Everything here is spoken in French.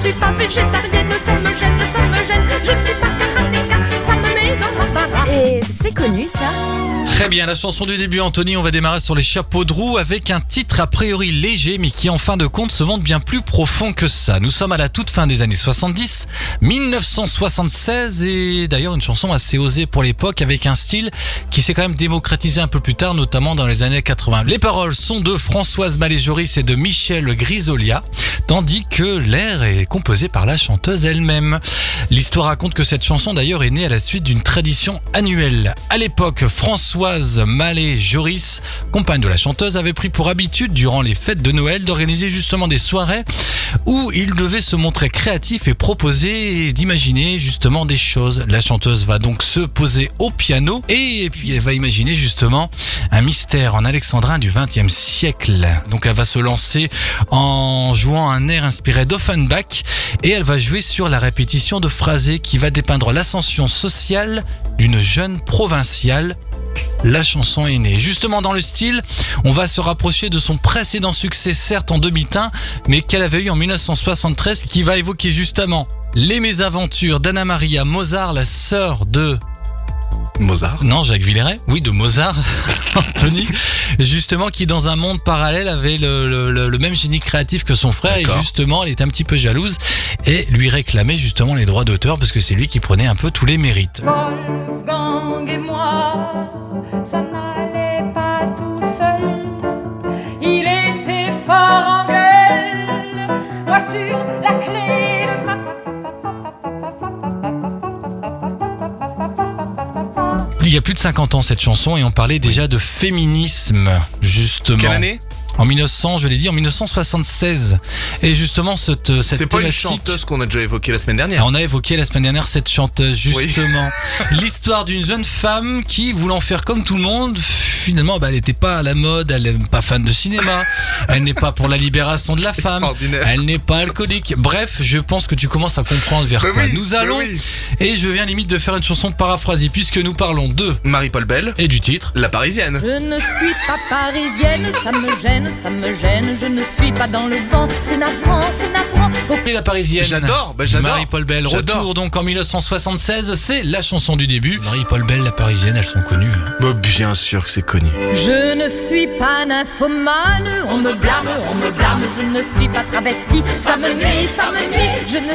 suis pas végétarienne, ça me gêne, je ne suis pas karatéka, ça me met dans l'embarras. Et c'est connu ça. Très bien, la chanson du début, Anthony. On va démarrer sur les chapeaux de roue avec un titre a priori léger, mais qui en fin de compte se montre bien plus profond que ça. Nous sommes à la toute fin des années 70, 1976, et d'ailleurs une chanson assez osée pour l'époque, avec un style qui s'est quand même démocratisé un peu plus tard, notamment dans les années 80. Les paroles sont de Françoise Mallet-Joris et de Michel Grisolia, tandis que l'air est composé par la chanteuse elle-même. L'histoire raconte que cette chanson d'ailleurs est née à la suite d'une tradition annuelle. À l'époque, Françoise Mallet-Joris, compagne de la chanteuse, avait pris pour habitude durant les fêtes de Noël d'organiser justement des soirées où il devait se montrer créatif et proposer d'imaginer justement des choses. La chanteuse va donc se poser au piano et puis elle va imaginer justement un mystère en alexandrin du XXe siècle. Donc elle va se lancer en jouant un air inspiré d'Offenbach et elle va jouer sur la répétition de phrasés qui va dépeindre l'ascension sociale d'une jeune provinciale. La chanson est née. Justement dans le style, on va se rapprocher de son précédent succès, certes en 2001, mais qu'elle avait eu en 1973, qui va évoquer justement les mésaventures d'Anna Maria Mozart, la sœur de... Mozart. Non, Jacques Villeray. Oui, de Mozart, Anthony. Justement, qui dans un monde parallèle avait le même génie créatif que son frère. D'accord. Et justement, elle était un petit peu jalouse et lui réclamait justement les droits d'auteur parce que c'est lui qui prenait un peu tous les mérites. Wolfgang et moi, ça n'allait pas tout seul. Il était fort en gueule, moi sur la clé de Il y a plus de 50 ans cette chanson et on parlait déjà de féminisme justement. Quelle année ? En 1900, je l'ai dit, en 1976. Et justement, cette c'est pas thématique... une chanteuse qu'on a déjà évoquée la semaine dernière. On a évoqué la semaine dernière cette chanteuse, justement. Oui. L'histoire d'une jeune femme qui, voulant faire comme tout le monde, finalement, elle n'était pas à la mode, elle n'est pas fan de cinéma, elle n'est pas pour la libération de la femme, elle n'est pas alcoolique. Bref, je pense que tu commences à comprendre vers quoi nous allons. Et je viens limite de faire une chanson paraphrasée, puisque nous parlons de Marie-Paul Bell et du titre La Parisienne. Je ne suis pas parisienne, ça me gêne, je ne suis pas dans le vent, c'est navrant. Et La Parisienne. J'adore. Marie-Paul Bell, retour donc en 1976, c'est la chanson du début. Marie-Paul Bell, La Parisienne, elles sont connues. Bah, bien sûr que c'est connu. Je ne suis pas nymphomane, on me blâme, je ne suis pas travesti, ça me nuit, je ne